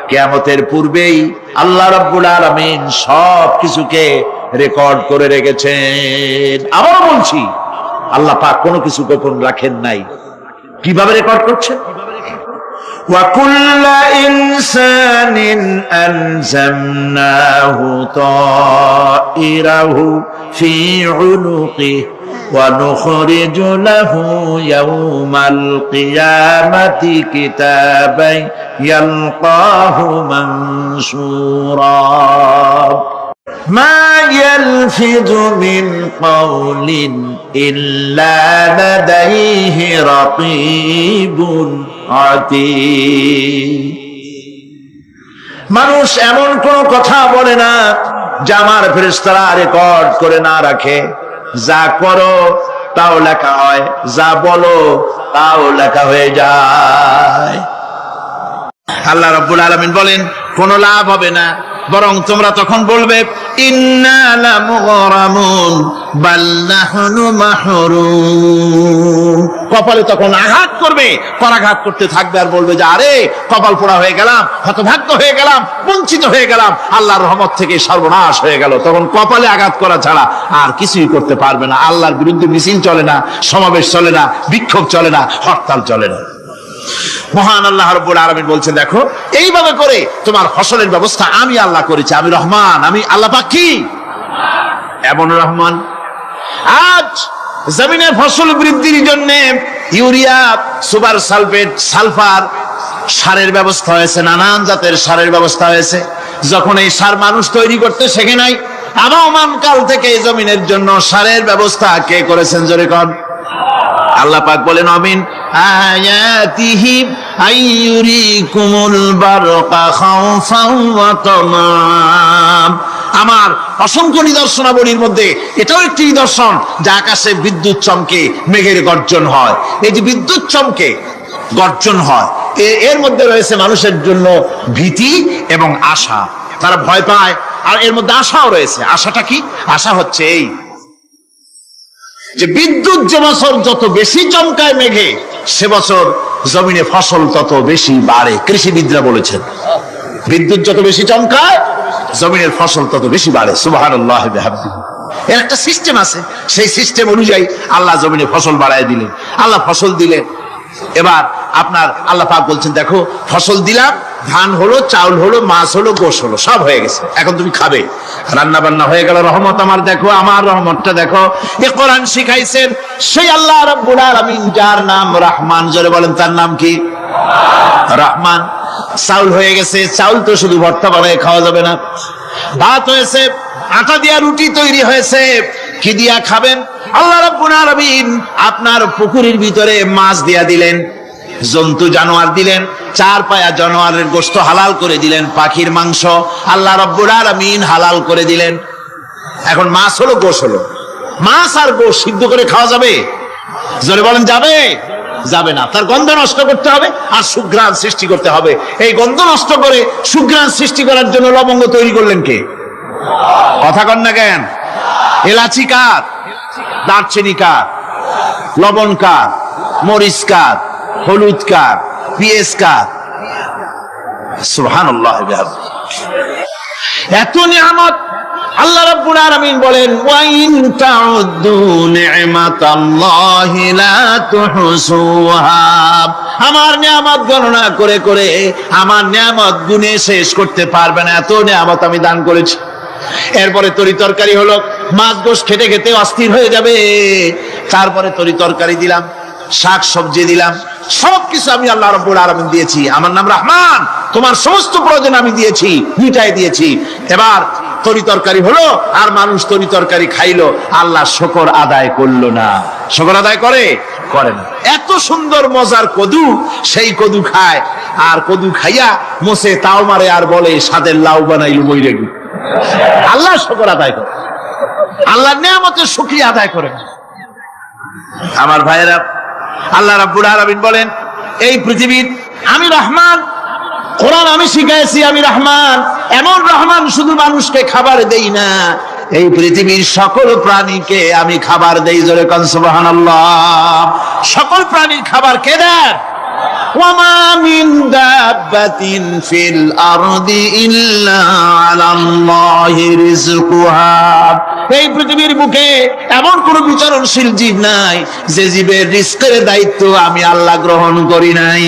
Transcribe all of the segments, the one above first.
কিয়ামতের পূর্বেই আল্লাহ রাব্বুল আলামিন সব কিছুকে রেকর্ড করে রেখেছেন। আবার বলছি, আল্লাহ পাক কোনো কিছু গোপন রাখেন নাই। কিভাবে রেকর্ড করছেন? وَكُلَّ إِنسَانٍ أَلْزَمْنَاهُ طَائِرَهُ فِي عُنُقِهِ وَنُخْرِجُ لَهُ يَوْمَ الْقِيَامَةِ كِتَابًا يَلْقَاهُ مَنشُورًا مَا يَلْفِظُ مِنْ قَوْلٍ إِلَّا لَدَيْهِ رَقِيبٌ عَتِيدٌ। মানুষ এমন কোন কথা বলে না যা আমার ফেরেশতারা রেকর্ড করে না রাখে। যা করো তাও লেখা হয়, যা বলো তাও লেখা হয়ে যায়। আল্লাহ রাব্বুল আলামিন বলেন কোনো লাভ হবে না, বরং তোমরা তখন বলবে ইন্না লামুগরামুন বাল নাহনু মাহরুম। কপালে তখন আঘাত করবে, করাঘাত করতে থাকবে আর বলবে যে আরে কপাল পোড়া হয়ে গেলাম, হতভাগ্য হয়ে গেলাম, বঞ্চিত হয়ে গেলাম, আল্লাহর রহমত থেকে সর্বনাশ হয়ে গেল। তখন কপালে আঘাত করা ছাড়া আর কিছুই করতে পারবে না। আল্লাহর বিরুদ্ধে মিছিল চলে না, সমাবেশ চলে না, বিক্ষোভ চলে না, হরতাল চলে না। মহান আল্লাহ রাব্বুল আলামিন বলছেন দেখো এইভাবে করে তোমার ফসলের ব্যবস্থা আমি আল্লাহ করেছি। আমি রহমান, আমি আল্লাহ পাক কি এমন রহমান। আজ জমিনে ফসল বৃদ্ধির জন্য ইউরিয়া, সুপার সালফেট, সালফার সারের ব্যবস্থা হয়েছে, নানান জাতের সারের ব্যবস্থা হয়েছে। যখন এই সার মানুষ তৈরি করতে শেখে নাই, আবহমান কাল থেকে এই জমিনের জন্য সারের ব্যবস্থা কে করেছেন? জোরে কোন আল্লাহ পাক বলেন আমিন আয়াতিহি আইয়ুরিকুমুল বারকা খাওফান ওয়া তামাম। আমার অসংখ্য নিদর্শনাবলীর মধ্যে এটাও একটি নিদর্শন যে আকাশে বিদ্যুৎ চমকে মেঘের গর্জন হয়। এই যে বিদ্যুৎ চমকে গর্জন হয়, এর মধ্যে রয়েছে মানুষের জন্য ভীতি এবং আশা। তারা ভয় পায়, আর এর মধ্যে আশাও রয়েছে। আশাটা কি? আশা হচ্ছে এই যে বিদ্যুৎ যে বছর যত বেশি চমকায় মেঘে, সে বছর জমিনে ফসল তত বেশি বাড়ে। কৃষিবিদরা বলেছেন বিদ্যুৎ যত বেশি চমকায় জমিনের ফসল তত বেশি বাড়ে। সুবহানাল্লাহ ওয়া বিহামদিহি। এর একটা সিস্টেম আছে, সেই সিস্টেম অনুযায়ী আল্লাহ জমিনে ফসল বাড়ায় দিলেন। আল্লাহ ফসল দিলেন। এবার আপনার আল্লাহ পাক বলছেন দেখো ফসল দিলাম, ধান হলো, চাউল হলো, মাছ হলো, গোশ হলো, সব হয়ে গেছে, এখন তুমি খাবে। রান্না বান্না হয়ে গেল, রহমত আমার দেখো, আমার রহমতটা দেখো। এ কোরআন শিখাইছেন সেই আল্লাহ রাব্বুল আলামিন, যার নাম রহমান। জোরে বলেন তার নাম কি? রহমান। চাউল হয়ে গেছে, চাউল তো শুধু ভর্তা বানায় খাওয়া যাবে না। ভাত হয়েছে, আটা দিয়া রুটি তৈরি হয়েছে, কি দিয়া খাবেন? আল্লাহ রাব্বুল আলামিন আপনার পুকুরের ভিতরে মাছ দিয়া দিলেন, জন্তু জানোয়ার দিলেন, চার পায়া জানোয়ারের গোশত হালাল করে দিলেন, পাখির মাংস আল্লাহ রাব্বুল আলামিন হালাল করে দিলেন। এখন মাছ হলো, গোশ হলো। মাছ আর গোশ সিদ্ধ করে খাওয়া যাবে? জোরে বলেন যাবে? যাবে না। তার গন্ধ নষ্ট করতে হবে আর সুঘ্রাণ সৃষ্টি করতে হবে। এই গন্ধ নষ্ট করে সুঘ্রাণ সৃষ্টি করার জন্য লবঙ্গ তৈরি করলেন কে? কথা কন না কেন? এলাচি কার? দারচিনি কার? লবণ কার? মরিচ কার? হলুদ কার? পেঁয়াজ কার? সুবহানাল্লাহ। এত নিয়ামত আল্লাহ রাব্বুল আলামিন বলেন ওয়া ইন তাউদ্দু নি'মাতাল্লাহি লা তুহসুহা। আমার নিয়ামত গণনা করে করে আমার নিয়ামত গুণে শেষ করতে পারবে না, এত নিয়ামত আমি দান করেছি। এরপরে তরি তরকারি হলো, মাছ গোশ খেতে খেতে অস্থির হয়ে যাবে। তারপরে তরি তরকারি দিলাম, শাক সবজি দিলাম, সবকিছু আমি আল্লাহ রাব্বুল আলামিন দিয়েছি। আমার নাম রহমান, তোমার সমস্ত প্রয়োজন আমি দিয়েছি, মিটাই দিয়েছি। এবার তরি তরকারি হলো আর মানুষ তরি তরকারি খাইলো, আল্লাহ শুকর আদায় করলো না। শুকর আদায় করে? করে না। এত সুন্দর মজার কদু, সেই কদু খায়, আর কদু খাইয়া মোসে তাও মারে আর বলে স্বাদের লাউ বানাইলো বইরে। আল্লাহ শুকর আদায় করে, আল্লাহর নিয়ামতের শুকরিয়া আদায় করে। আমার ভাইয়েরা, আল্লাহ রাব্বুল আলামিন বলেন এই পৃথিবীর আমি রহমান, কোরআন আমি শিখাইছি আমি রহমান। এমন রহমান শুধু মানুষকে খাবার দেই না, এই পৃথিবীর সকল প্রাণীকে আমি খাবার দেই। জোরে কোন সুবহানাল্লাহ। সকল প্রাণীর খাবার কে দেন? ওয়ামা মিন দাব্বাতিন ফিল আরদি ইল্লা আলাল্লাহি রিজকুহা। এই পৃথিবীর বুকে এমন কোন বিচরণশীল জীব নাই যে জীবের রিজকের দায়িত্ব আমি আল্লাহ গ্রহণ করি নাই।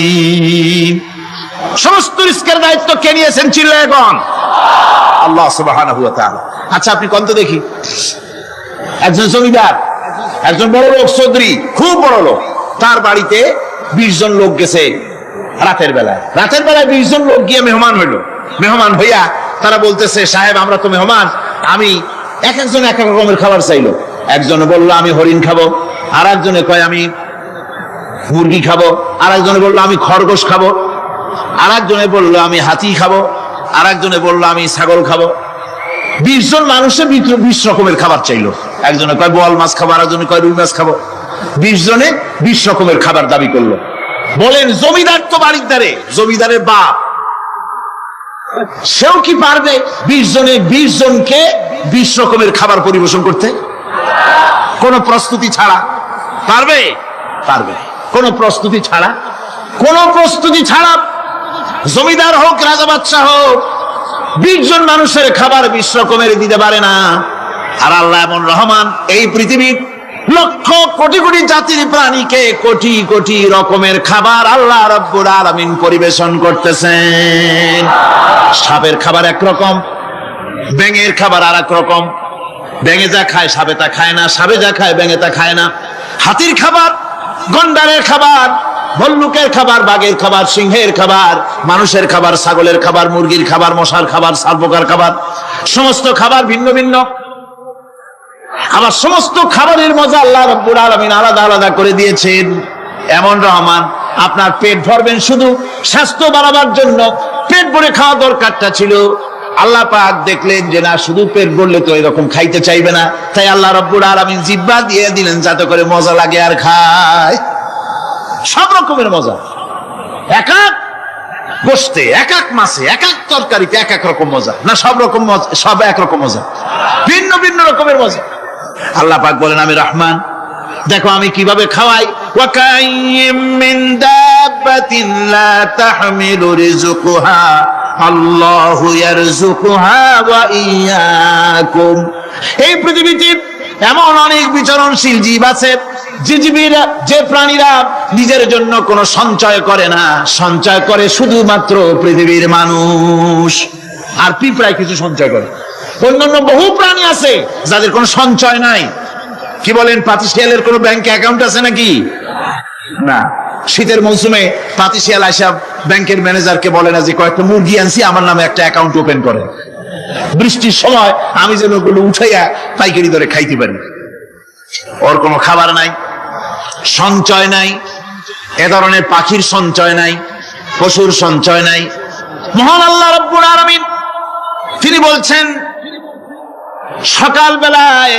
সমস্ত রিজকের দায়িত্ব কে নিয়েছেন? চিল্লায়ে বলেন আল্লাহ সুবহানাহু ওয়া তাআলা। আচ্ছা আপনি কোন তো দেখি, একজন জমিদার, একজন বড় লোক, চৌধুরী, খুব বড় লোক, তার বাড়িতে 20 জন লোক গেছে রাতের বেলায়। 20 জন লোক গিয়ে মেহমান হইল। মেহমান হইয়া তারা বলতেছে, সাহেব আমরা তো মেহমান, আমি এক একজন এক এক রকমের খাবার চাইলো। একজন বললো আমি হরিণ খাবো, আর একজনে কয় আমি মুরগি খাবো, আর একজনে বললো আমি খরগোশ খাবো, আর একজনে বললো আমি হাতি খাবো, আর একজনে বললো আমি ছাগল খাবো। 20 জন মানুষের ভিতরে 20 রকমের খাবার চাইলো। একজনে কয় বোয়াল মাছ খাবো, আর একজনে কয় রুই মাছ খাবো। 20 জনে 20 রকমের খাবার দাবি করলো। বলেন জমিদার তো বাড়িদারে, জমিদারের বাপ, সেও কি পারবে 20 জনকে 20 রকমের খাবার পরিবেশন করতে? কোন প্রস্তুতি ছাড়া পারবে? পারবে। কোন প্রস্তুতি ছাড়া, কোন প্রস্তুতি ছাড়া জমিদার হোক রাজা বাদশাহ হোক 20 জন মানুষের খাবার 20 রকমের দিতে পারে না। আর আল্লাহ এমন রহমান, এই পৃথিবীর লক্ষ কোটি কোটি জাতির প্রাণীকে কোটি কোটি রকমের খাবার আল্লাহ রাব্বুল আলামিন পরিবেশন করতেছেন। সাপের খাবার একরকম, ব্যাঙের খাবার আর এক রকম। ব্যাঙে যা খায় সাপে তা খায় না, সাপে যা খায় ব্যাঙে তা খায় না। হাতির খাবার, গন্ডারের খাবার, ভল্লুকের খাবার, বাঘের খাবার, সিংহের খাবার, মানুষের খাবার, ছাগলের খাবার, মুরগির খাবার, মশার খাবার, সালপোকার খাবার, সমস্ত খাবার ভিন্ন ভিন্ন। আবার সমস্ত খাবারের মজা আল্লাহ রাব্বুল আলামিন আলাদা আলাদা করে দিয়েছেন। এমন রহমান, আপনার পেট ভরবেন শুধু স্বাস্থ্য বাড়াবার জন্য, পেট ভরে খাওয়া দরকারটা ছিল। আল্লাহ পাক দেখলেন যে না, শুধু পেট ভরলে তো এরকম খাইতে চাইবে না, তাই আল্লাহ রাব্বুল আলামিন জিহ্বা দিয়ে দিলেন যাতে করে মজা লাগে আর খায়। সব রকমের মজা, এক এক গোশতে, এক এক মাছে, এক এক তরকারিতে এক এক রকম মজা না, সব রকম মজা, সব একরকম মজা, ভিন্ন ভিন্ন রকমের মজা। আল্লাহ পাক বলেন আমি রহমান, দেখো আমি কিভাবে খাওয়াই। ওয়া কাইয়্যিম মিন দাব্বাতিন লা তাহমিলু রিজকুহা আল্লাহু ইয়ারযুকুহা ওয়া ইয়্যাকুম। এই পৃথিবীতে এমন অনেক বিচরণশীল জীব আছে যে প্রাণীরা নিজের জন্য কোনো সঞ্চয় করে না, সঞ্চয় করে শুধুমাত্র পৃথিবীর মানুষ। আর পিঁপড়ায় কিছু সঞ্চয় করে। অন্যান্য বহু প্রাণী আছে যাদের কোনো সঞ্চয় নাই। কি বলেন, পাতিশিয়ালের কোনো ব্যাংকে অ্যাকাউন্ট আছে নাকি? না। শীতের মৌসুমে পাতিশিয়াল আইসা ব্যাংকের ম্যানেজারকে বলে না যে কয়েকটা মুরগি আনছি, আমার নামে একটা অ্যাকাউন্ট ওপেন করে, বৃষ্টির সময় আমি যেন ওগুলো উঠাইয়া পাইকারি দরে খাইতে পারি। ওর কোনো খাবার নাই, সঞ্চয় নাই। এ ধরনের পাখির সঞ্চয় নাই, পশুর সঞ্চয় নাই। মহান আল্লাহ রাব্বুল আলামিন তিনি বলছেন, সকাল বেলায়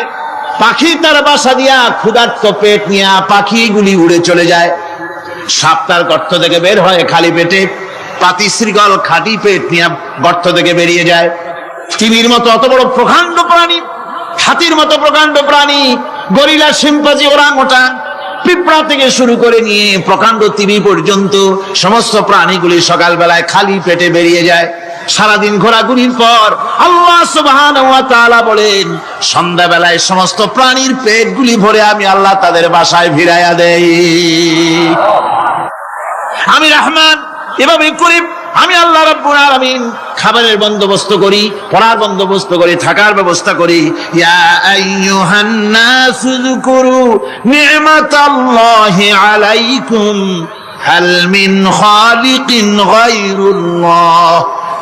পাখি তার বাসা দিয়া ক্ষুধার্ত পেট নিয়ে পাখিগুলি উড়ে চলে যায়। সাপ তার গর্ত থেকে বের হয় খালি পেটে, পাতি শৃগাল খাঁটি পেট নিয়ে গর্ত থেকে বেরিয়ে যায়। তিমির মতো অত বড় প্রকাণ্ড প্রাণী, হাতির মতো প্রকাণ্ড প্রাণী, গরিলা, শিম্পাঞ্জি, ওরাংওটাং, পিঁপড়া থেকে শুরু করে নিয়ে প্রকাণ্ড তিমি পর্যন্ত সমস্ত প্রাণীগুলি সকালবেলায় খালি পেটে বেরিয়ে যায়। সারাদিন ঘোরাঘুরির পর আল্লাহ সুবহানাহু ওয়া তাআলা বলেন, সন্ধ্যাবেলায় সমস্ত প্রাণীর পেটগুলি ভরে আমি আল্লাহ তাদের বাসায় ফিরাইয়া দেই। আমি রহমান, এভাবে করি আমি আল্লাহ রাব্বুল আলামিন খাবারের বন্দোবস্ত করি, পড়ার বন্দোবস্ত করি, থাকার ব্যবস্থা করি। ইয়া আইয়ুহান নাসু যকুরু নি'মাতাল্লাহি আলাইকুম হাল মিন খালিকিন গায়রুল্লাহ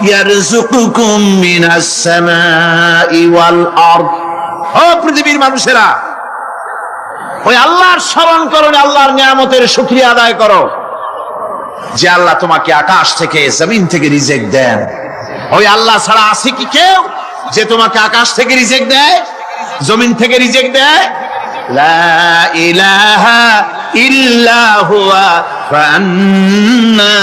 ইয়ারযুকুকুম মিনাস সামাই ওয়াল আরদ। ও পৃথিবীর মানুষেরা, ওই আল্লাহর স্মরণ করো, আল্লাহর নিয়ামতের শুকরিয়া আদায় করো যে আল্লাহ তোমাকে আকাশ থেকে জমিন থেকে রিজিক দেন। ওই আল্লাহ ছাড়া আছে কি কেউ যে তোমাকে আকাশ থেকে রিজিক দেয়, জমিন থেকে রিজিক দেয়? লা ইলাহা ইল্লা হুয়া ফান্না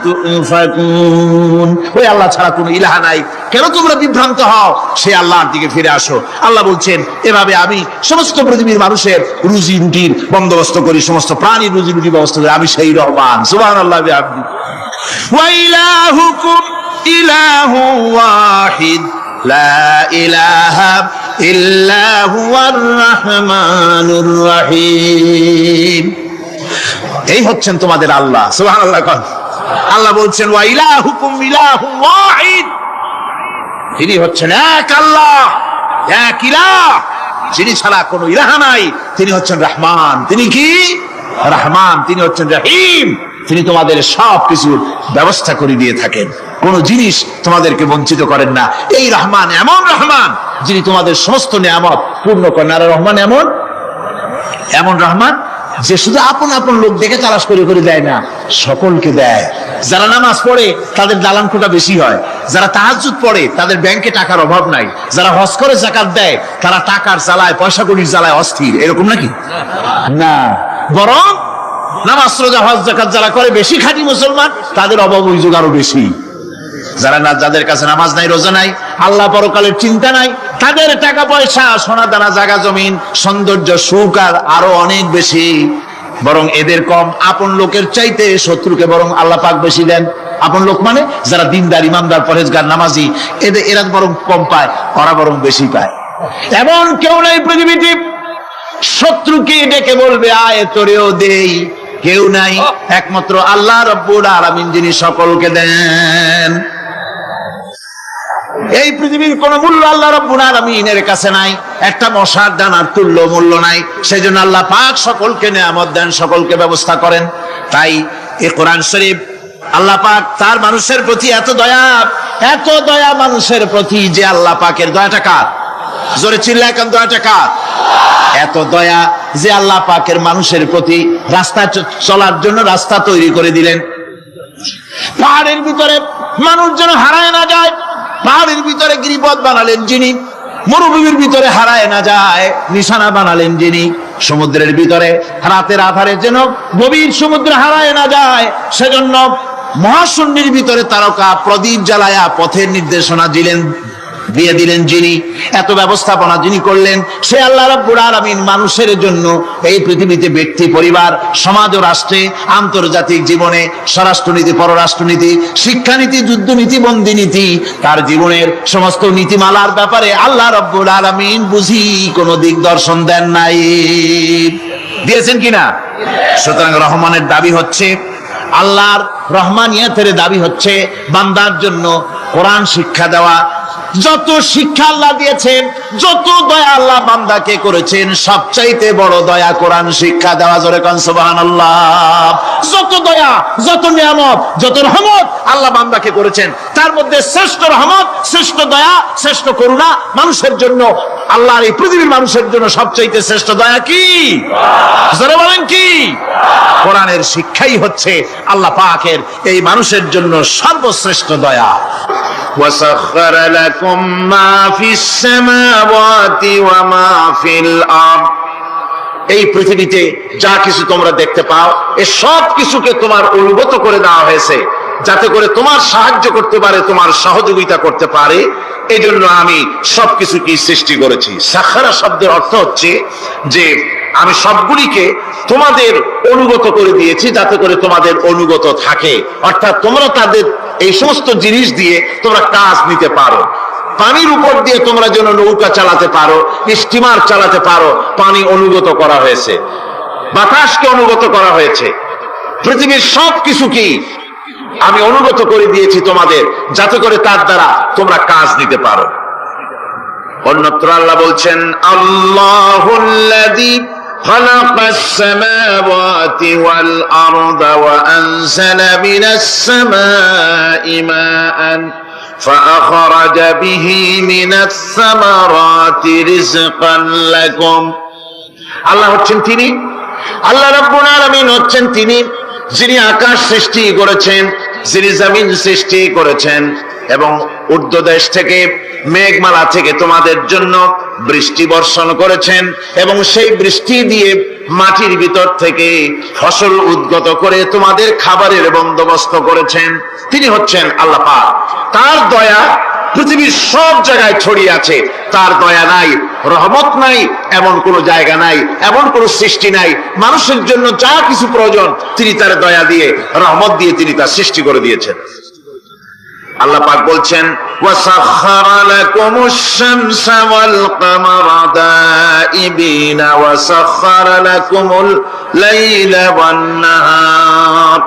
তুফাকুন। ওই আল্লাহ ছাড়া কোনো ইলাহা নাই, কেন তোমরা বিভ্রান্ত হও? সেই আল্লাহর দিকে ফিরে আসো। আল্লাহ বলছেন, এভাবে আমি সমস্ত পৃথিবীর মানুষের রুজি রুটির বন্দোবস্ত করি, সমস্ত প্রাণীর রুজি রুটি ব্যবস্থা করি, আমি সেই রহমান। সুবহানাল্লাহ বিহামদিহি। ওয়া ইলাহুকুম ইলাহু ওয়াহিদ লা ইলাহা ইল্লা হুয়ার রাহমানুর রহিম। এই হচ্ছেন তোমাদের আল্লাহ। সুবহানাল্লাহ। আল্লাহ বলছেন, ওয়া ইলাহুকুম ইলাহু ওয়াহিদ, তিনি হচ্ছেন এক আল্লাহ, এক ইলাহ, যিনি ছাড়া কোনো ইলাহ নাই। তিনি হচ্ছেন রহমান। তিনি কি? রহমান। তিনি হচ্ছেন রহিম। তিনি তোমাদের সব কিছুর ব্যবস্থা করে দিয়ে থাকেন, কোন জিনিস তোমাদেরকে বঞ্চিত করেন না। এই রহমান এমন রহমান যিনি তোমাদের সমস্ত নিয়ামত পূর্ণ করেন। আর রহমান এমন রহমান যে শুধু আপন আপন লোক দেখে তালাশ করে করে দেয় না, সকলকে দেয়। যারা নামাজ পড়ে তাদের দালান কোটা বেশি হয়, যারা তাহাজ্জুদ পড়ে তাদের ব্যাংকে টাকার অভাব নাই, যারা হজ করে যাকাত দেয় তারা টাকার জ্বালায়, পয়সা কড়ির জ্বালায় অস্থির। এরকম নাকি? না, বরং নামাজ রোজা হজ যাকাত যারা করে বেশি খাঁটি মুসলমান, তাদের অভাব অভিযোগ আরো বেশি। যাদের কাছে নামাজ নাই, রোজা নাই, আল্লাহ পরকালের চিন্তা নাই, তাদের টাকা পয়সা, সোনা দানা, জায়গা জমিন, সৌন্দর্য, সুখ আর আরো অনেক বেশি। বরং এদের কম। আপন লোকের চাইতে শত্রুকে বরং আল্লাহ পাক বেশি দেন। আপন লোক মানে যারা দিনদার, ইমানদার, পরহেজগার, নামাজি, এরা বরং কম পায়, ওরা বরং বেশি পায়। এমন কেউ নাই পৃথিবীতে শত্রুকে ডেকে বলবে আয় তোরেও দেই, কেউ নাই, একমাত্র আল্লাহ রাব্বুল আলামিন যিনি সকলকে দেন। এই পৃথিবীর কোন মূল্য আল্লাহ রাব্বুল আলামিনের কাছে নাই, একটা মশার দানার তুল্য মূল্য নাই। সেজন্য আল্লাহ পাক সকলকে নিয়ামত দেন, সকলকে ব্যবস্থা করেন। তাই এই কোরআন শরীফ আল্লাহ পাক তার মানুষের প্রতি এত দয়া মানুষের প্রতি, যে আল্লাহ পাকের দয়াটা কার? জোরে চিল্লায় কেন? দয়াটা কার? এত দয়া যে আল্লাহ পাকের মানুষের প্রতি রাস্তা চলার জন্য রাস্তা তৈরি করে দিলেন। পাহাড়ের ভিতরে মানুষ যেন হারায় না যায়, পাহাড়ের ভিতরে গিরিপথ বানালেন যিনি, মরুভূমির ভিতরে হারায় না যায় নিশানা বানালেন যিনি, সমুদ্রের ভিতরে রাতের আধারে যেন গভীর সমুদ্রে হারায় না যায়, সেজন্য মহাশূন্যের ভিতরে তারকা প্রদীপ জ্বালায়া পথের নির্দেশনা দিয়ে দিলেন যিনি, এত ব্যবস্থাপনা যিনি করলেন, সে আল্লাহ রাব্বুল আলামিন মানুষের জন্য এই পৃথিবীতে ব্যক্তি, পরিবার, সমাজ ও রাষ্ট্রে, আন্তর্জাতিক জীবনে, স্বরাষ্ট্রনীতি, পররাষ্ট্রনীতি, শিক্ষানীতি, যুদ্ধনীতি, বন্দিনীতি, তার জীবনের সমস্ত নীতিমালার ব্যাপারে আল্লাহ রাব্বুল আলামিন বুঝি কোনো দিক দর্শন দেন নাই। দিয়েছেন কিনা? সুতরাং রহমানের দাবি হচ্ছে, আল্লাহর রহমানিয়তের দাবি হচ্ছে বান্দার জন্য কোরআন শিক্ষা দেওয়া। যত শিক্ষা আল্লাহ দিয়েছেন, যত দয়া আল্লাহ বান্দাকে করেছেন, সবচাইতে বড় দয়া কোরআন শিক্ষা দেওয়া। জোরে কোন সুবহানাল্লাহ। যত দয়া, যত নিয়ামত, যত রহমত আল্লাহ বান্দাকে করেছেন, তার মধ্যে শ্রেষ্ঠ রহমত, শ্রেষ্ঠ দয়া, শ্রেষ্ঠ করুণা মানুষের জন্য, আল্লাহর এই পৃথিবীর মানুষের জন্য সবচাইতে শ্রেষ্ঠ দয়া কি? জোরে বলেন কি? কোরআনের শিক্ষাই হচ্ছে আল্লাহ পাকের এই মানুষের জন্য সর্বশ্রেষ্ঠ দয়া। وسخر لكم ما في السماوات وما في الأرض। এই পৃথিবীতে যা কিছু তোমরা দেখতে পাও, এই সব কিছুকে তোমার অনুগত করে দেওয়া হয়েছে, যাতে করে তোমার সাহায্য করতে পারে, তোমার সহযোগিতা করতে পারে। এই জন্য আমি সবকিছুকে সৃষ্টি করেছি। সাখারা শব্দের অর্থ হচ্ছে যে আমি সবগুলিকে তোমাদের অনুগত করে দিয়েছি, যাতে করে তোমাদের অনুগত থাকে, অর্থাৎ তোমরা তাদের এই সমস্ত জিনিস দিয়ে তোমরা কাজ নিতে পারো। পানির উপর দিয়ে তোমরা যেন নৌকা চালাতে পারো, স্টিমার চালাতে পারো, পানি অনুগত করা হয়েছে, বাতাসকে অনুগত করা হয়েছে। পৃথিবীর সব কিছুকেই আমি অনুগত করে দিয়েছি তোমাদের, যাতে করে তার দ্বারা তোমরা কাজ নিতে পারো। অন্যত্র আল্লাহ বলছেন, আল্লাহুল্লাযী খালাকাস সামাওয়াতি ওয়াল আরদা ওয়া আনজালা মিনাস সামাই মাআন ফাআখরাজা বিহি মিনাস সামারাতি রিজকান লাকুম। আল্লাহ হচ্ছেন তিনি, আল্লাহ রাব্বুল আলামিন হচ্ছেন তিনি যিনি আকাশ সৃষ্টি করেছেন, যিনি জমিন সৃষ্টি করেছেন, এবং ঊর্ধ্বদেশ থেকে, মেঘমালা থেকে তোমাদের জন্য বৃষ্টি বর্ষণ করেছেন, এবং সেই বৃষ্টি দিয়ে মাটির ভিতর থেকে ফসল উদ্গত করে তোমাদের খাবারের বন্দোবস্ত করেছেন। তিনি হচ্ছেন আল্লাহ পাক। তার দয়া পৃথিবীর সব জায়গায় ছড়িয়ে আছে। তার দয়া নাই, রহমত নাই, এমন কোন জায়গা নাই, এমন কোন সৃষ্টি নাই। মানুষের জন্য যা কিছু প্রয়োজন তিনি তার দয়া দিয়ে, রহমত দিয়ে তিনি তার সৃষ্টি করে দিয়েছেন। আল্লাহ পাক বলছেন, ওয়াসাখখারা লাকুমুশ শামসা ওয়াল কামারা দাইবিনা ওয়াসাখখারা লাকুমুল লাইলা ওয়ান নাহার।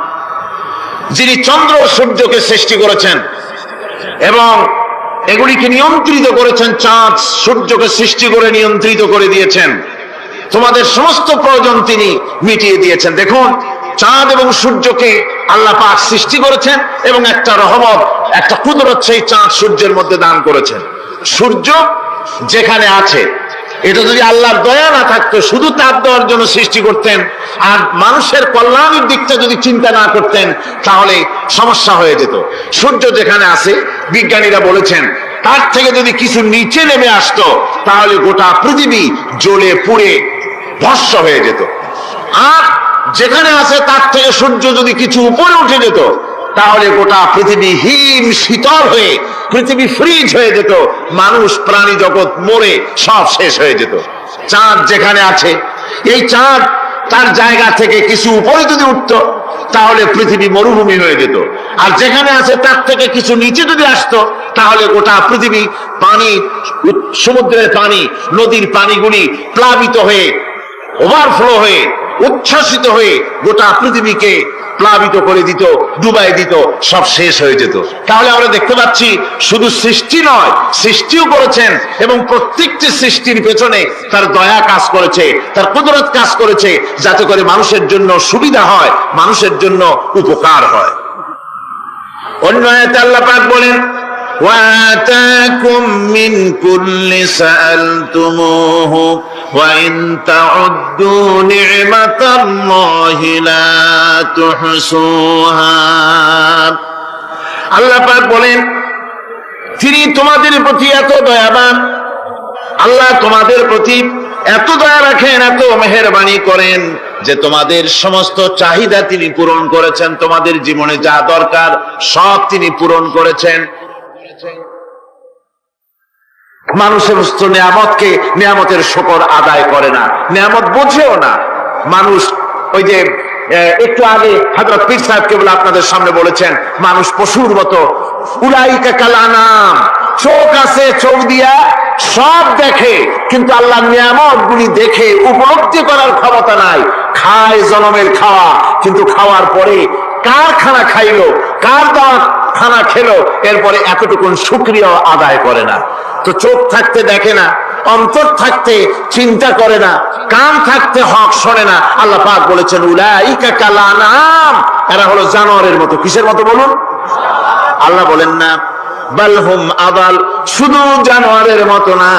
যিনি চন্দ্র সূর্যকে সৃষ্টি করেছেন এবং এগুলিকে নিয়ন্ত্রিত করেছেন, চাঁদ সূর্যকে সৃষ্টি করে নিয়ন্ত্রিত করে দিয়েছেন, তোমাদের সমস্ত প্রয়োজন তিনি মিটিয়ে দিয়েছেন। দেখুন, চাঁদ এবং সূর্যকে আল্লাহ পাক সৃষ্টি করেছেন এবং একটা রহমত, একটা কুদরত সেই চাঁদ সূর্যের মধ্যে দান করেছেন। সূর্য যেখানে আছে, এটা যদি আল্লাহর দয়া না থাকতো, শুধু তাপ দেওয়ার জন্য সৃষ্টি করতেন আর মানুষের কল্যাণের দিকটা যদি চিন্তা না করতেন, তাহলে সমস্যা হয়ে যেত। সূর্য যেখানে আছে, বিজ্ঞানীরা বলেছেন তার থেকে যদি কিছু নিচে নেমে আসতো, তাহলে গোটা পৃথিবী জ্বলে পুড়ে ভস্ম হয়ে যেত। আর যেখানে আছে তার থেকে সূর্য যদি কিছু উপরে উঠে যেত, তাহলে গোটা পৃথিবী হিম শীতল হয়ে, পৃথিবী ফ্রিজ হয়ে যেত, মানুষ প্রাণী জগৎ মরে সব শেষ হয়ে যেত। চাঁদ যেখানে আছে, এই চাঁদ তার জায়গা থেকে কিছু উপরে যদি উঠতো, তাহলে পৃথিবী মরুভূমি হয়ে যেত। আর যেখানে আছে তার থেকে কিছু নিচে যদি আসতো, তাহলে গোটা পৃথিবী পানি, সমুদ্রের পানি, নদীর পানিগুলি প্লাবিত হয়ে, ওভারফ্লো হয়ে, উচ্ছ্বাসিত হয়ে গোটা পৃথিবীকে প্লাবিত করে দিত, ডুবাই দিত, সব শেষ হয়ে যেত। তাহলে আমরা দেখতে পাচ্ছি শুধু সৃষ্টি নয়, সৃষ্টিও করেছেন এবং প্রত্যেকটি সৃষ্টির পেছনে তার দয়া কাজ করেছে, তার কুদরত কাজ করেছে, যাতে করে মানুষের জন্য সুবিধা হয়, মানুষের জন্য উপকার হয়। অন্য আয়াতে আল্লাহ পাক বলেন, وآتاكم من كل سألتموه وإن تعدوا نعمة الله لا تحصوها। আল্লাহ পাক বলেন, তিনি তোমাদের প্রতি এত দয়াবান, আল্লাহ তোমাদের প্রতি এত দয়া রাখেন, এত মেহেরবানি করেন যে তোমাদের সমস্ত চাহিদা তিনি পূরণ করেছেন। তোমাদের জীবনে যা দরকার সব তিনি পূরণ করেছেন। মানুষ সমস্ত নিয়ামতকে, নিয়ামতের শুকর আদায় করে না, নিয়ামত বোঝেও না মানুষ। ওই যে একটু আগে হযরত পীর সাহেব কেবল আপনাদের সামনে বলেছেন, মানুষ পশুর মতো, উলাইকা কাল আনাম, চোখ আছে, চোখ দিয়া সব দেখে, কিন্তু আল্লাহর নিয়ামত গুলি দেখে উপলব্ধি করার ক্ষমতা নাই। খায় জনমের খাওয়া, কিন্তু খাওয়ার পরে কার খানা খাইলো, কার দেওয়া খানা খেলো, এরপরে এতটুকুন শুকরিয়া আদায় করে না। তো চোখ থাকতে দেখে না, অন্তর থাকতে চিন্তা করে না, কান থাকতে হক শোনে না। আল্লাহ পাক বলেছেন, উলাইকা কাল আনাম, এরা হলো জানোয়ারের মতো। কিসের মতো বলুন? আল্লাহ বলেন না বাল হুম আদাল, শুধু জানোয়ারের মতো না,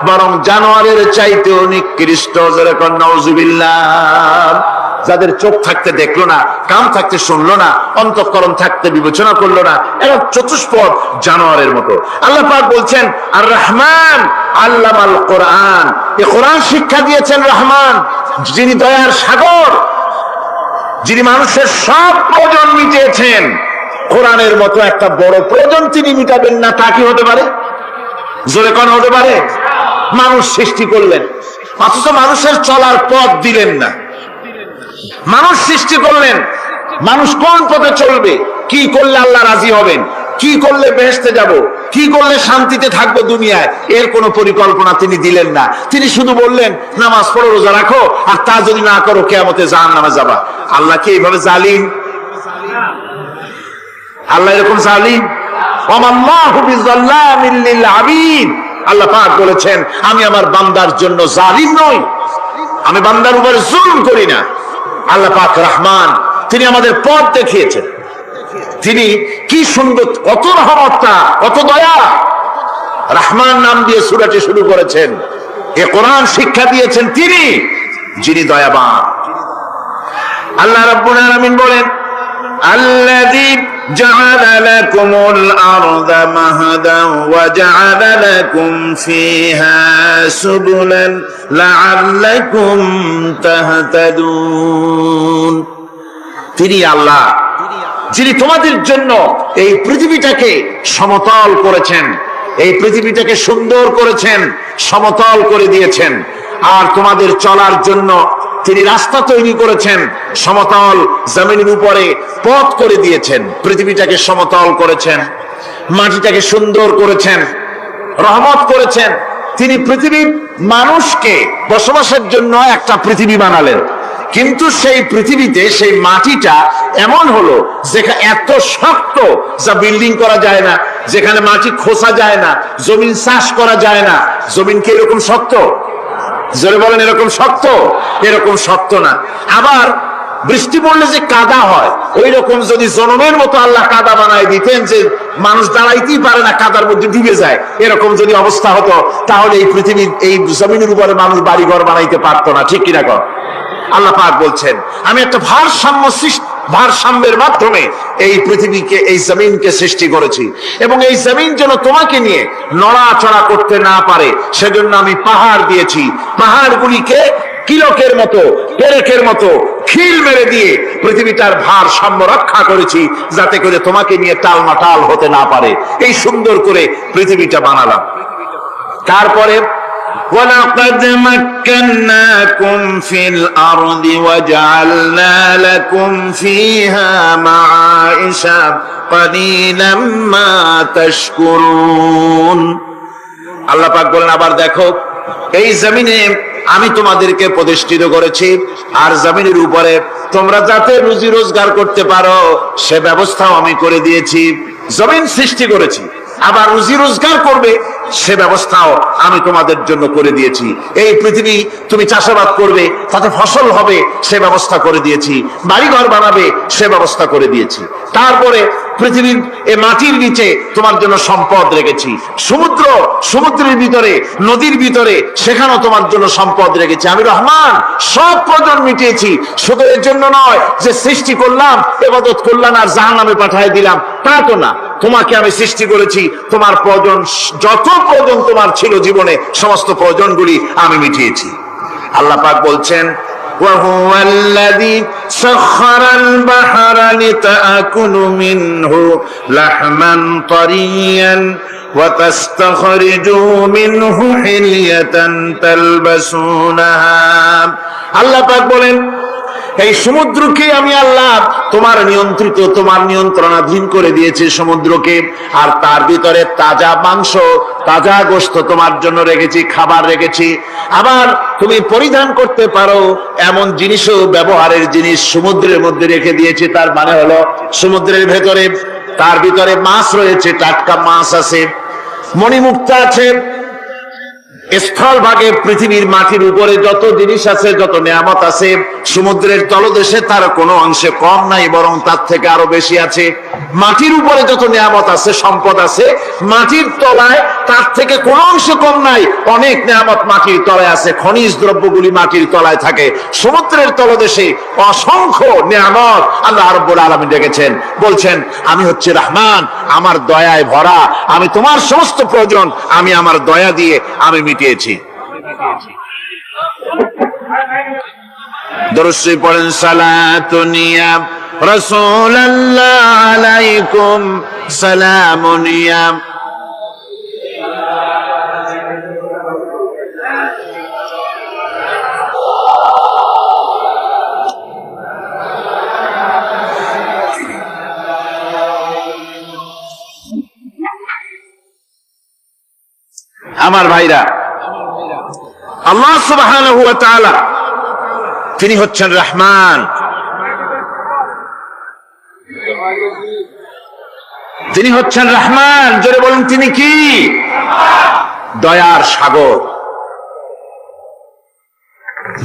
বরং জানোয়ারের চাইতেও নিকৃষ্ট। যেরকম নাউজুবিল্লাহ। যাদের চোখ থাকতে দেখলো না, কান থাকতে শুনলো না, অন্তঃকরণ থাকতে বিবেচনা করলো না, এরা চতুষ্পদ জানোয়ারের মতো। আল্লাহ পাক বলছেন, আর রহমান আল্লামাল কোরআন, এই কোরআন শিক্ষা দিয়েছেন রহমান, যিনি দয়ার সাগর, যিনি মানুষের সব প্রয়োজন মিটিয়েছেন। কোরআনের মতো একটা বড় প্রয়োজন তিনি মিটাবেন না, তা কি হতে পারে? জোরে কোন হতে পারে? মানুষ সৃষ্টি করলেন, অথচ মানুষের চলার পথ দিলেন না। মানুষ সৃষ্টি করলেন, মানুষ কোন পথে চলবে, কি করলে আল্লাহ রাজি হবেন, কি করলে বেহেশতে যাব, কি করলে শান্তিতে থাকবো দুনিয়ায়, এর কোন পরিকল্পনা তিনি দিলেন না। তিনি শুধু বললেন, নামাজ পড়ো, রোজা রাখো, আর তা যদি না করো কিয়ামতে জাহান্নামে যাবা। আল্লাহ কি এইভাবে জালিম? আল্লাহ এরকম জালিম? ওয়ামাল্লাহু বিযাল্লামিল লিল আবিদ। আল্লাহ পাক বলেছেন, আমি আমার বান্দার জন্য জালিম নই, আমি বান্দার উপরে জুলুম করি না। আল্লাহ পাক রহমান, তিনি আমাদের পথ দেখিয়েছেন। তিনি কি সুন্দর, কত রহমতটা, কত দয়া। রহমান নাম দিয়ে সূরাটি শুরু করেছেন। এ কোরআন শিক্ষা দিয়েছেন তিনি, যিনি দয়াবান। আল্লাহ রাব্বুল আলামিন বলেন, আল্লাযী জাআলা লাকুমুল আরদা মাহাদান ওয়া জাআলা লাকুম ফীহা সুবুলান লাআল্লাকুম তাহতাদুন। তিনি আল্লাহ যিনি তোমাদের জন্য এই পৃথিবীটাকে সমতল করেছেন, এই পৃথিবীটাকে সুন্দর করেছেন, সমতল করে দিয়েছেন। আর তোমাদের চলার জন্য তিনি রাস্তা তৈরি করেছেন, সমতল জমিনের উপরে পথ করে দিয়েছেন। পৃথিবীটাকে সমতল করেছেন, মাটিটাকে সুন্দর করেছেন, রহমত করেছেন। তিনি পৃথিবীর মানুষকে বসবাসের জন্য একটা পৃথিবী বানালেন, কিন্তু সেই পৃথিবীতে সেই মাটিটা এমন হলো যেখানে এত শক্ত যা বিল্ডিং করা যায় না, যেখানে মাটি খোসা যায় না, জমিন চাষ করা যায় না। জমিন কি এরকম শক্ত? জোরে বলেন, এরকম শক্ত? এরকম শক্ত না। আবার বৃষ্টি পড়লে যে কাদা হয়, ওই রকম যদি জনমের মতো আল্লাহ কাদা বানায় দিতেন যে মানুষ দাঁড়াইতেই পারে না, কাদার মধ্যে ডুবে যায়, এরকম যদি অবস্থা হতো তাহলে এই পৃথিবীর এই জমিনের উপরে মানুষ বাড়িঘর বানাইতে পারতো না। ঠিক কিনা কর? আল্লাহ পাক বলছেন আমি একটা ভারসাম্যের মাধ্যমে এই পৃথিবীকে, এই জমিনকে সৃষ্টি করেছি, এবং এই জমিন যেন তোমাকে নিয়ে নড়াচড়া করতে না পারে সেজন্য আমি পাহাড় দিয়েছি। পাহাড়গুলিকে কিলকের মতো, পেরেকের মতো খিল মেরে দিয়ে পৃথিবীটার ভারসাম্য রক্ষা করেছি, যাতে করে তোমাকে নিয়ে টালমাটাল হতে না পারে। এই সুন্দর করে পৃথিবীটা বানালাম। তারপরে وَلَقَدْ مَكَّنَّاكُمْ فِي الْأَرْضِ وَجَعَلْنَا لَكُمْ فِيهَا مَعَائِشَ قَلِيلًا مَا تَشْكُرُونَ। আল্লাহ পাক বলেন আবার দেখো, এই জমিনে আমি তোমাদেরকে প্রতিষ্ঠিত করেছি, আর জমিনের উপরে তোমরা যাতে রুজি রোজগার করতে পারো সে ব্যবস্থাও আমি করে দিয়েছি। জমিন সৃষ্টি করেছি, আবার রুজি রোজগার করবে সে ব্যবস্থাও আমি তোমাদের জন্য করে দিয়েছি। এই পৃথিবী তুমি চাষাবাদ করবে, তাতে ফসল হবে সে ব্যবস্থা করে দিয়েছি, বাড়িঘর বানাবে সে ব্যবস্থা করে দিয়েছি। তারপরে পৃথিবীর এই মাটির নিচে তোমার জন্য সম্পদ রেখেছি, সমুদ্রের ভিতরে, নদীর ভিতরে, সেখানেও তোমার জন্য সম্পদ রেখেছি। আমি রহমান সব প্রয়োজন মিটিয়েছি। শুধু এর জন্য নয় যে সৃষ্টি করলাম, ইবাদত করলাম আর জাহান্নামে পাঠিয়ে দিলাম, তা তো না। তোমাকে আমি সৃষ্টি করেছি, তোমার প্রয়োজন, যত প্রয়োজন তোমার ছিল জীবনে, সমস্ত প্রয়োজনগুলি আমি মিটিয়েছি। আল্লাহ পাক বলছেন وَهُوَ الَّذِي سَخَّرَ الْبَحْرَ لِتَأْكُلُوا مِنْهُ لَحْمًا طَرِيًّا وَتَسْتَخْرِجُوا مِنْهُ حِلْيَةً تَلْبَسُونَهَا। আল্লাহ পাক বলেন এই সমুদ্রকে আমি আল্লাহ তোমার নিয়ন্ত্রিত, তোমার নিয়ন্ত্রণাধীন করে দিয়েছি সমুদ্রকে, আর তার ভিতরে তাজা মাংস, তাজা গোশত তোমার জন্য রেখেছি, খাবার রেখেছি। আবার তুমি পরিধান করতে পারো এমন জিনিসও, ব্যবহারের জিনিস সমুদ্রের মধ্যে রেখে দিয়েছি। তার মানে হলো সমুদ্রের ভেতরে, তার ভিতরে মাছ রয়েছে, টাটকা মাছ আছে, মণিমুক্তা আছে। স্থলভাগে পৃথিবীর মাটির উপরে যত জিনিস আছে, যত নিয়ামত আছে, সমুদ্রের তলদেশে তার কোনো অংশে কম নাই, বরং তার থেকে আরো বেশি আছে। মাটির উপরে যত নিয়ামত আছে, সম্পদ আছে, মাটির তলায় তার থেকে কোনো অংশ কম নাই। অনেক নিয়ামত মাটির তলায় আছে, খনিজ দ্রব্যগুলি মাটির তলায় থাকে। সমুদ্রের তলদেশে অসংখ্য নিয়ামত আল্লাহ রাব্বুল আলামিন রেখেছেন। বলছেন আমি হচ্ছে রহমান, আমার দয়ায় ভরা, আমি তোমার সমস্ত প্রয়োজন আমি আমার দয়া দিয়ে আমি মিটিয়েছি। দরুদ শরীফ পড়েন, সালাতুন ইয়া রাসূলুল্লাহ আলাইকুম সালামুন ইয়া। আমার ভাইরা, আল্লাহ সুবহানাহু ওয়া তাআলা তিনি হচ্ছেন রহমান, তিনি হচ্ছেন রহমান। জোরে বলুন তিনি কি? দয়ার সাগর,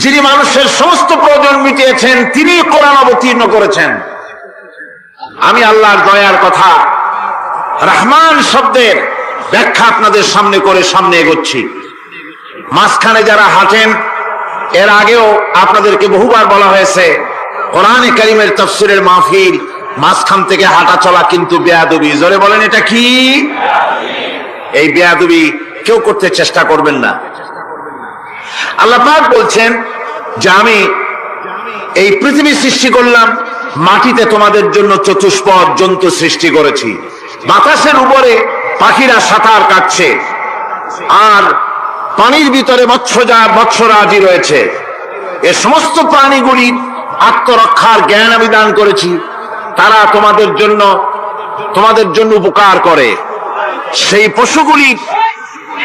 যিনি মানুষের সমস্ত প্রয়োজন মিটিয়েছেন, তিনি কোরআন অবতীর্ণ করেছেন। আমি আল্লাহর দয়ার কথা, রহমান শব্দের ব্যাখ্যা আপনাদের সামনে করে সামনে এগোচ্ছি। মাঝখানে যারা হাঁটেন, এর আগেও আপনাদেরকে বহুবার বলা হয়েছে, কোরআনে কারীমের তাফসীরের মাহফিল, মাঝখান থেকে হাঁটা চলা কিন্তু বেয়াদবি। জোরে বলেন এটা কি? এই বেয়াদবি কেউ করতে চেষ্টা করবেন না। আল্লাহ পাক বলছেন যে আমি এই পৃথিবী সৃষ্টি করলাম, মাটিতে তোমাদের জন্য চতুষ্পদ জন্তু সৃষ্টি করেছি, বাতাসের উপরে পাখিরা সাঁতার কাটছে, আর পানির ভিতরে মৎস্যরাজি রয়েছে। এ সমস্ত প্রাণীগুলি আত্মরক্ষার জ্ঞান আমি দান করেছি, তারা তোমাদের জন্য উপকার করে। সেই পশুগুলি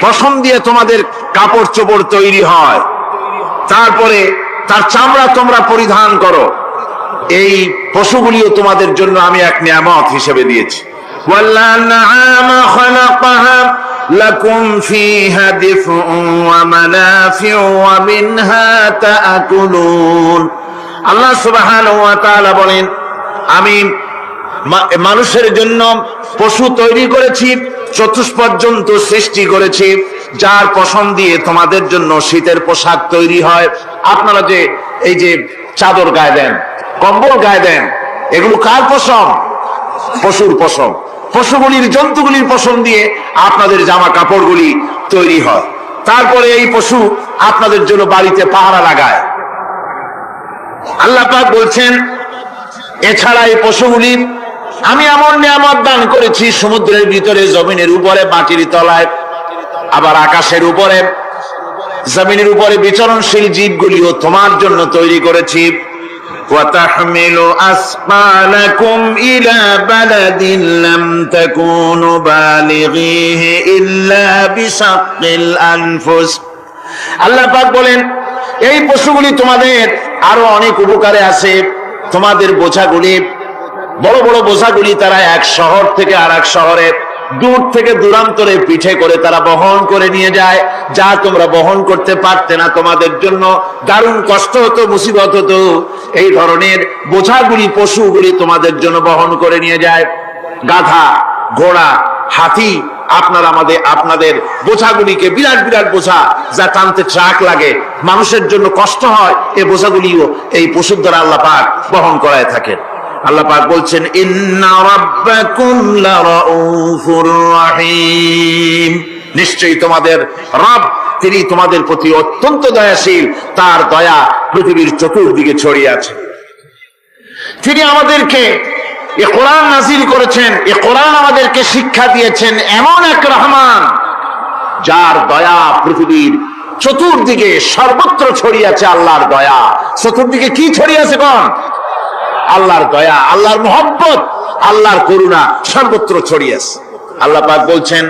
পশম দিয়ে তোমাদের কাপড় চোপড় তৈরি হয়, তারপরে তার চামড়া তোমরা পরিধান করো। এই পশুগুলিও তোমাদের জন্য আমি এক নিয়ামত হিসেবে দিয়েছি। والأنعام خلقها لكم فيها دفء ومنافع ومنها تأكلون। আল্লাহ সুবহানাহু ওয়া তাআলা বলেন, আমি মানুষের জন্য পশু তৈরি করেছি, চতুষ্পদ জন্তু সৃষ্টি করেছি, যার পশম দিয়ে তোমাদের জন্য শীতের পোশাক তৈরি হয়। আপনারা যে এই যে চাদর গায়ে দেন, কম্বল গায়ে দেন, এগুলো কার পশম? পশুর পশম। পশুগুলির, জন্তুগুলির পশম দিয়ে আপনাদের জামা কাপড়গুলি তৈরি হয়। তারপরে এই পশু আপনাদের জন্য বাড়িতে পাহারা লাগায়। আল্লাহ পাক বলছেন, এছাড়া এই পশুগুলি আমি এমন নিয়ামত দান করেছি, সমুদ্রের ভিতরে, জমিনের উপরে, মাটির তলায়, আবার আকাশের উপরে, জমিনের উপরে বিচরণশীল জীবগুলিও তোমার জন্য তৈরি করেছি। وَتَحْمِلُ أَثْقَالَكُمْ إِلَى بَلَدٍ لَّمْ تَكُونُوا بَالِغِيهِ إِلَّا بِشَقِّ الْأَنفُسِ। আল্লাহ পাক বলেন, এই পশুগুলি তোমাদের আরো অনেক উপকারে আছে। তোমাদের বোঝাগুলি, বড় বড় বোঝাগুলি তারা এক শহর থেকে আর এক শহরে, দূর থেকে দূরান্তরে পিঠে করে তারা বহন করে নিয়ে যায়, যা তোমরা বহন করতে পারতে না। তোমাদের জন্য দারুণ কষ্ট হতো, মুসিবত হতো। এই ধরনের বোঝাগুলি, পশুগুলি তোমাদের জন্য বহন করে নিয়ে যায়। গাধা, ঘোড়া, হাতি, আপনাদের বোঝাগুলিকে, বিরাট বিরাট বোঝা যা টানতে ট্রাক লাগে, মানুষের জন্য কষ্ট হয়, এই বোঝাগুলিও এই পশুর দ্বারা আল্লাহ পাক বহন করায় থাকেন। আল্লাহ পাক বলছেন, ইন্না রাব্বাকুম লারাউফুর রাহিম। নিশ্চয়ই তোমাদের রব, তিনি তোমাদের প্রতি অত্যন্ত দয়াশীল, তার দয়া পৃথিবীর চতুর্দিকে ছড়িয়ে আছে। তিনি আমাদেরকে এ কোরআন নাযিল করেছেন, এ কোরআন আমাদেরকে শিক্ষা দিয়েছেন এমন এক রহমান, যার দয়া পৃথিবীর চতুর্দিকে সর্বত্র ছড়িয়ে আছে। আল্লাহর দয়া চতুর্দিকে কি ছড়িয়ে আছে? কোন? আল্লাহর দয়া, আল্লাহর মুহাব্বত, আল্লাহর করুণা সর্বত্র ছড়িয়ে আছে। আল্লাহ পাক বলছেন,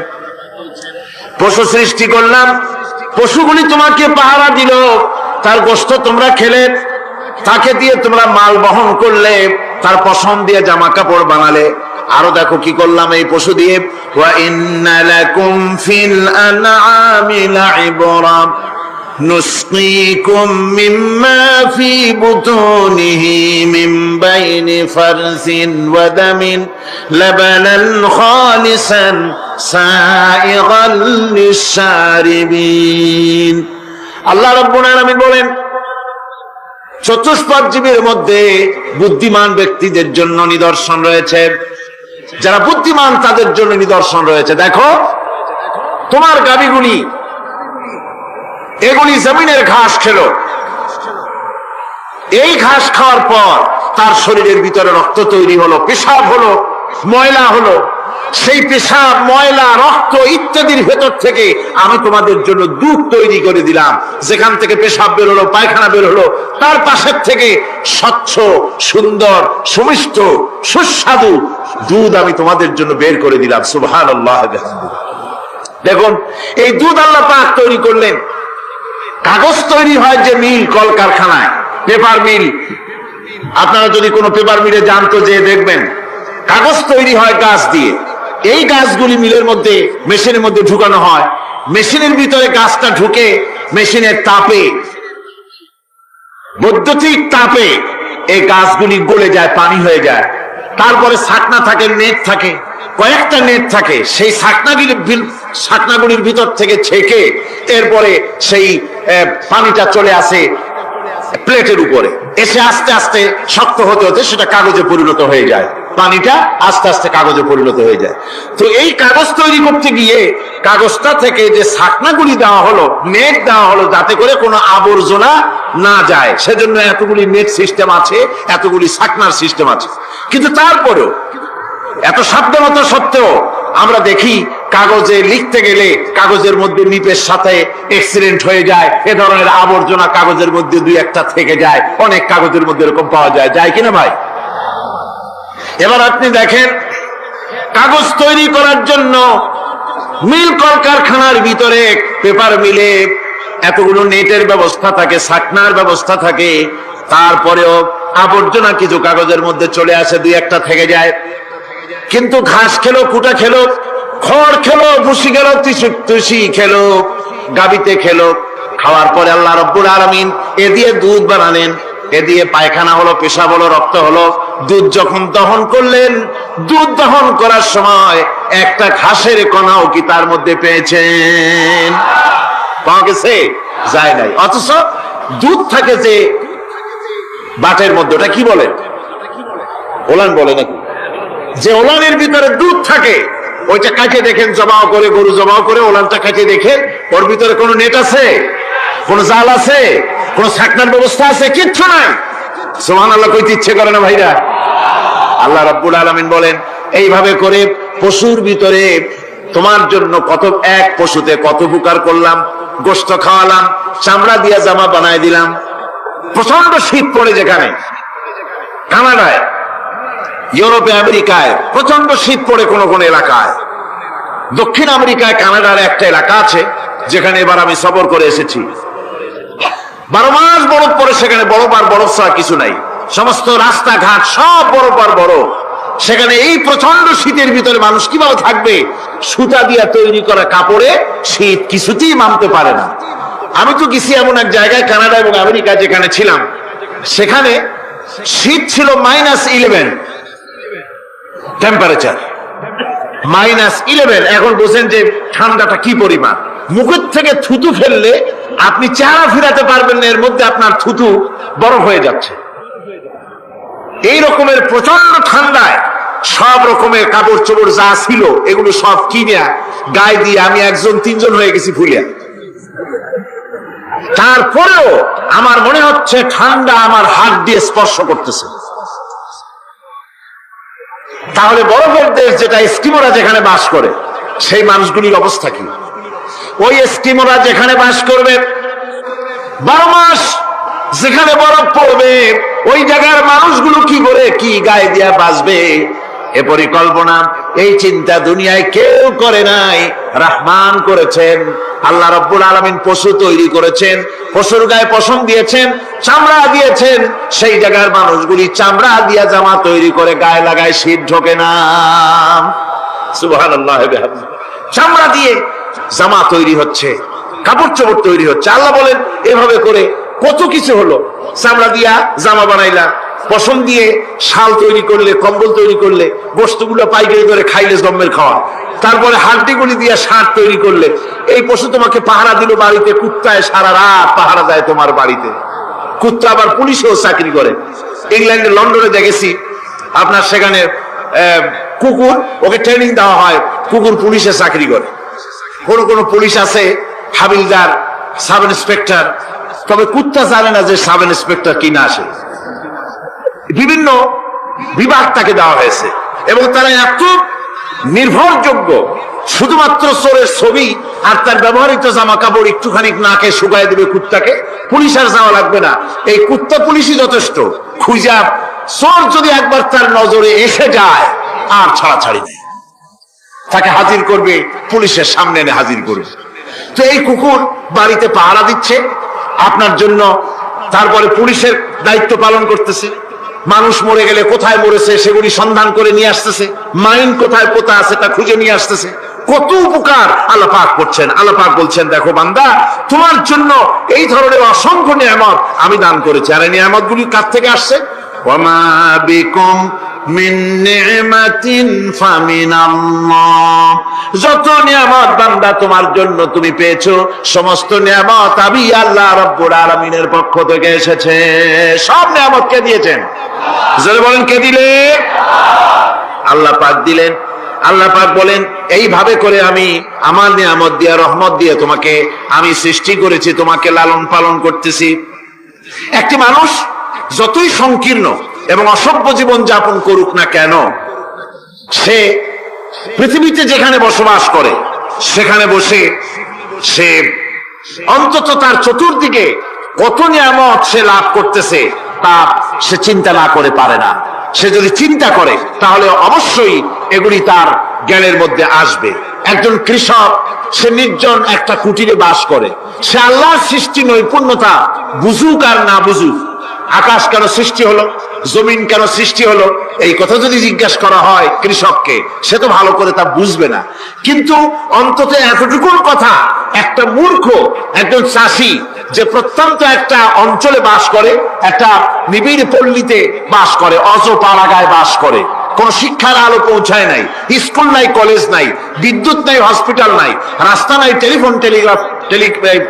পশু সৃষ্টি করলাম, পশুগুলি তোমাকে পাহারা দিল, তার গোশত তোমরা খেলে, তাকে দিয়ে তোমরা মাল বহন করলে, তার পশম দিয়ে জামা কাপড় বানালে। আরো দেখো কি করলাম এই পশু দিয়ে, ওয়া ইন্না লাকুম ফিল আনআমি লাইবরা نسقيكم مما في بطونه من بين فرث ودم لبنا خالصا سائغا للشاربين। আল্লাহ রাব্বুল আলামিন বলেন, চতুষ্পদ জীবের মধ্যে বুদ্ধিমান ব্যক্তিদের জন্য নিদর্শন রয়েছে। যারা বুদ্ধিমান তাদের জন্য নিদর্শন রয়েছে। দেখো, তোমার গাভীগুলি, এগুলি জমিনের ঘাস খেলো। এই ঘাস খাওয়ার পর তার শরীরের ভিতরে রক্ত তৈরি হলো, পেশাব হলো, ময়লা হলো। সেই পেশাব, ময়লা, রক্ত ইত্যাদির ভেতর থেকে আমি তোমাদের জন্য দুধ তৈরি করে দিলাম। যেখান থেকে পেশাব বের হলো, পায়খানা বের হলো, তার পাশের থেকে স্বচ্ছ, সুন্দর, সুমিষ্ট, সুস্বাদু দুধ আমি তোমাদের জন্য বের করে দিলাম। সুবহানাল্লাহ। দেখুন, এই দুধ আল্লাহ পাক তৈরি করলেন। কাগজ তৈরি হয় যে মিল, কলকারখানায়, পেপার মিল। আপনারা যদি কোনো পেপার মিলে যান তো যে দেখবেন, কাগজ তৈরি হয় গাছ দিয়ে। এই গাছগুলি মিলের মধ্যে, মেশিনের মধ্যে ঢুকানো হয়। মেশিনের ভিতরে গাছটা ঢুকে মেশিনের তাপে, বৈদ্যুতিক তাপে এই গাছগুলি গলে যায়, পানি হয়ে যায়। তারপরে ছাকনা থাকে, নেট থাকে, কয়েকটা নেট থাকে। সেই ছাকনাগুলির ভিতর থেকে ছেঁকে এরপরে সেই পানিটা চলে আসে প্লেটের উপরে, এসে আস্তে আস্তে শক্ত হতে হতে সেটা কাগজে পরিণত হয়ে যায়। পানিটা আস্তে আস্তে কাগজে পরিণত হয়ে যায়। তো এই কাগজ তৈরি করতে গিয়ে কাগজটা থেকে যে ছাকনাগুলি দেওয়া হলো, নেট দেওয়া হলো, যাতে করে কোনো আবর্জনা না যায়, সেজন্য এতগুলি নেট সিস্টেম আছে, এতগুলি সাকনার সিস্টেম আছে। কিন্তু তারপরেও এত সাবধানতা সত্ত্বেও আমরা দেখি কাগজে লিখতে গেলে কাগজের মধ্যে নিপের সাথে অ্যাক্সিডেন্ট হয়ে যায়, এ ধরনের আবর্জনা কাগজের মধ্যে দুই একটা থেকে যায়, অনেক কাগজের মধ্যে এরকম পাওয়া যায়, যায় কিনা ভাই? এবার আপনি দেখেন, কাগজ তৈরি করার জন্য মিল কলকারখানার ভিতরে পেপার মিলে এতগুলো নেটের ব্যবস্থা থাকে, সাকনার ব্যবস্থা থাকে, তারপরেও আবর্জনা কিছু কাগজের মধ্যে চলে আসে, দুই একটা থেকে যায়। কিন্তু ঘাস খেলো, কুটা খেলো, খড় খেলো, ভুসি খেলো, তুষি খেলো, গাবিতে খেলো, খাওয়ার পরে আল্লাহ রব্বুল আলামিন এ দিয়ে দুধ বানালেন, এ দিয়ে পায়খানা হলো, পেশাব হলো, রক্ত হলো। দুধ যখন দহন করলেন, দুধ দহন করার সময় একটা ঘাসের কণাও কি তার মধ্যে পেয়েছেন? পাওয়া গেছে? যায় নাই। অথচ দুধ থাকে যে বাটের মধ্যে, ওটা কি বলে? ওলান বলে নাকি? যে ওলানের ভিতরে দুধ থাকে, ওইটা কাটে দেখেন, জমাও করে, গরু জমাও করে, ওলানটা কাটে দেখেন ওর ভিতরে কোনো নেট আছে, কোন জাল আছে, কোন ছাকনার ব্যবস্থা আছে? কিচ্ছু নাই। সুবহানাল্লাহ কইতে ইচ্ছে করে না ভাইরা? আল্লাহ রাব্বুল আলামিন বলেন, এইভাবে করে পশুর ভিতরে তোমার জন্য কত, এক পশুতে কত উপকার করলাম, গোশত খাওয়ালাম, চামড়া দিয়া জামা বানায় দিলাম। প্রচন্ড শীত পড়ে যেখানে, কানাডায়, ইউরোপে, আমেরিকায় প্রচন্ড শীত পড়ে কোন কোন এলাকায়। দক্ষিণ আমেরিকায় কানাডার একটা এলাকা আছে যেখানে এবার আমি সফর করে এসেছি। 12 মাস বরফ পড়ে সেখানে, বরফ আর বরফ ছাড়া কিছু নাই, সমস্ত রাস্তাঘাট সব বরফ আর বরফ। সেখানে এই প্রচন্ড শীতের ভিতরে মানুষ কিভাবে থাকবে? সুতা দিয়া তৈরি করা কাপড়ে শীত কিছুতেই মানতে পারে না। আমি তো গেছি এমন এক জায়গায়, কানাডা এবং আমেরিকা যেখানে ছিলাম, সেখানে শীত ছিল -11 টেম্পারেচার, -11। এখন বলছেন যে ঠান্ডাটা কি পরিমাণ। মুখের থেকে থুতু ফেললে আপনি চেহারা ফিরাতে পারবেন না, এর মধ্যে আপনার থুতু বরফ হয়ে যাচ্ছে। এই রকমের প্রচন্ড ঠান্ডায় সব রকমের কাপড় চোপড় যা ছিল এগুলো সব কিনে গায়ে দিয়ে আমি 1-3 হয়ে গেছি ফুলিয়া। তারপরেও আমার মনে হচ্ছে ঠান্ডা আমার হাত দিয়ে স্পর্শ করতেছে। তাহলে বরফের দেশ যেটা, এস্কিমোরা যেখানে বাস করে, সেই মানুষগুলির অবস্থা কি? ওই এস্কিমোরা যেখানে বাস করবে, 12 মাস যেখানে বরফ পড়বে, ওই জায়গার মানুষগুলো কি করে, কি গায়ে দিয়া বাঁচবে? এ পরিকল্পনা, এই চিন্তা দুনিয়ায় কেউ করে নাই, রহমান করেছেন। আল্লাহ রাব্বুল আলামিন পশু তৈরি করেছেন, পশুর গায়ে পশম দিয়েছেন, চামড়া দিয়েছেন, সেই জায়গার মানুষগুলি চামড়া দিয়া জামা তৈরি করে গায়ে লাগায়, শীত ঢোকে না। সুবহানাল্লাহ। চামড়া দিয়ে জামা তৈরি হচ্ছে, কাপড় চোপড় তৈরি হচ্ছে। আল্লাহ বলেন এভাবে করে কত কিছু হলো। চামড়া দিয়া জামা বানাইলা, পশম দিয়ে শাল তৈরি করলে, কম্বল তৈরি করলে, বস্তুগুলো পাইকারি করে খাইলে জম্মের খাওয়া। তারপরে হাড্ডিগুলি দিয়ে শার্ট তৈরি করলে, এই পশু তোমাকে পাহারা দিল বাড়িতে, কুত্তায় সারা রাত পাহারা দেয় তোমার বাড়িতে। কুত্তা আবার পুলিশেও চাকরি করে। ইংল্যান্ডে, লন্ডনে দেখেছি আপনার, সেখানে কুকুর, ওকে ট্রেনিং দেওয়া হয়, কুকুর পুলিশে চাকরি করে। কোন কোন পুলিশ আছে হাবিলদার, সাব ইন্সপেক্টর, তবে কুত্তা জানে না যে সাব ইন্সপেক্টর কিনা আসে। বিভিন্ন বিভাগ তাকে দেওয়া হয়েছে এবং তারা এত নির্ভরযোগ্য, শুধুমাত্র চোরের ছবি আর তার ব্যবহৃত জামা কাপড় একটুখানি নাকে শুকায় দেবে কুত্তাকে, পুলিশ আর যাওয়া লাগবে না। এই কুত্তা পুলিশই যথেষ্ট। খুঁজা চোর যদি একবার তার নজরে এসে যায়, আর ছাড়াছাড়ি নেই, তাকে হাজির করবে, পুলিশের সামনে এনে হাজির করবে। তো এই কুকুর বাড়িতে পাহারা দিচ্ছে আপনার জন্য, তারপরে পুলিশের দায়িত্ব পালন করতেছে। মানুষ মরে গেলে কোথায় মরেছে সেগুলি সন্ধান করে নিয়ে আসতেছে, মাইন কোথায় পোতা আছে তা খুঁজে নিয়ে আসতেছে। কত উপকার আল্লাহ পাক করছেন। আল্লাহ পাক বলছেন, দেখো বান্দা, তোমার জন্য এই ধরনের অসংখ্য নিয়ামত আমি দান করেছি। আর এই নিয়ামত গুলি কার থেকে আসছে? ওয়ামা বিকুম মিন নি'মাতিন ফামিনাল্লাহ। যত নিয়ামত বান্দা তোমার জন্য তুমি পেয়েছো, সমস্ত নিয়ামত আমি আল্লাহ রাব্বুল আলামিনের পক্ষ থেকে এসেছে। সব নিয়ামত কে দিয়েছেন? জোরে বলেন, কে দিলেন? আল্লাহ পাক দিলেন। আল্লাহ পাক বলেন, এইভাবে করে আমি আমার নিয়ামত দিয়ে, রহমত দিয়ে তোমাকে আমি সৃষ্টি করেছি, তোমাকে লালন পালন করতেছি। একটি মানুষ যতই সংকীর্ণ এবং অসভ্য জীবন যাপন করুক না কেন, সে পৃথিবীতে যেখানে বসবাস করে সেখানে বসে সে অন্তত তার চতুর্দিকে কত নিয়ামত সে লাভ করতেছে তা সে চিন্তা না করে পারে না। সে যদি চিন্তা করে তাহলে অবশ্যই এগুলি তার জ্ঞানের মধ্যে আসবে। একজন কৃষক, সে নির্জন একটা কুটিরে বাস করে। সে আল্লাহর সৃষ্টি নৈপুণ্যতা বুঝুক আর না বুঝুক, আকাশ কেন সৃষ্টি হলো, জমিন কেন সৃষ্টি হলো, এই কথা যদি জিজ্ঞাসা করা হয় কৃষককে, সে তো ভালো করে তা বুঝবে না। কিন্তু অন্তত এতটুকুর কথা একটা মূর্খ, একজন চাষি যে প্রত্যন্ত একটা অঞ্চলে বাস করে, একটা নিবিড় পল্লীতে বাস করে, অজপাড়াগায় বাস করে, কোন শিক্ষার আলো পৌঁছায় নাই, স্কুল নাই, কলেজ নাই, বিদ্যুৎ নাই, হসপিটাল নাই, রাস্তা নাই,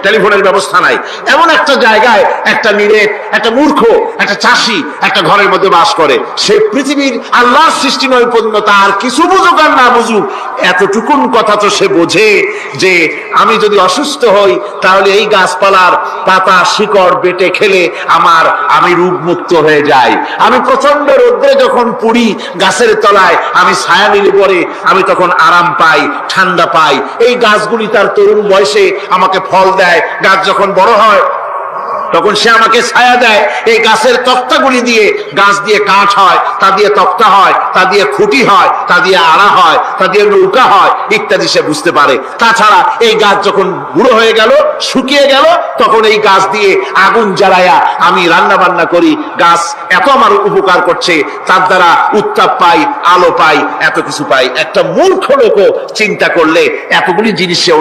টেলিফোনের ব্যবস্থা নাই, এমন একটা জায়গায় একটা নিরেট, একটা মূর্খ, একটা চাষি একটা ঘরের মধ্যে বাস করে। সে পৃথিবীর আল্লাহর সৃষ্টি নৈপুণ্যতা আর কিছু বুঝুক আর না বুঝুক, এতটুকুন কথা তো সে বোঝে যে আমি যদি অসুস্থ হই তাহলে এই গাছপালার পাতা শিকড় বেটে খেলে আমি রোগমুক্ত হয়ে যাই। আমি প্রচন্ড রোদ্রে যখন পুড়ি গাছের তলায়, আমি ছায়া নিলে পরে আমি তখন আরাম পাই, ঠান্ডা পাই। এই গাছগুলি তার তরুণ বয়সে আমাকে ফল দেয়, গাছ যখন বড় হয় তখন সে আমাকে ছায়া দেয়। এই গাছের তক্তাগুলি দিয়ে, গাছ দিয়ে কাঠ হয়, তা দিয়ে তক্তা হয়, তা দিয়ে খুঁটি হয়, তা দিয়ে আড়া হয়, তা দিয়ে নৌকা হয় ইত্যাদি সে বুঝতে পারে। তাছাড়া এই গাছ যখন বুড়ো হয়ে গেল, শুকিয়ে গেল, তখন এই গাছ দিয়ে আগুন জ্বালায়া আমি রান্না বান্না করি, গাছ এত আমার উপকার করছে, তার দ্বারা উত্তাপ পাই, আলো পাই, এত কিছু পাই। একটা মূর্খ লোকও চিন্তা করলে এতগুলি জিনিস সে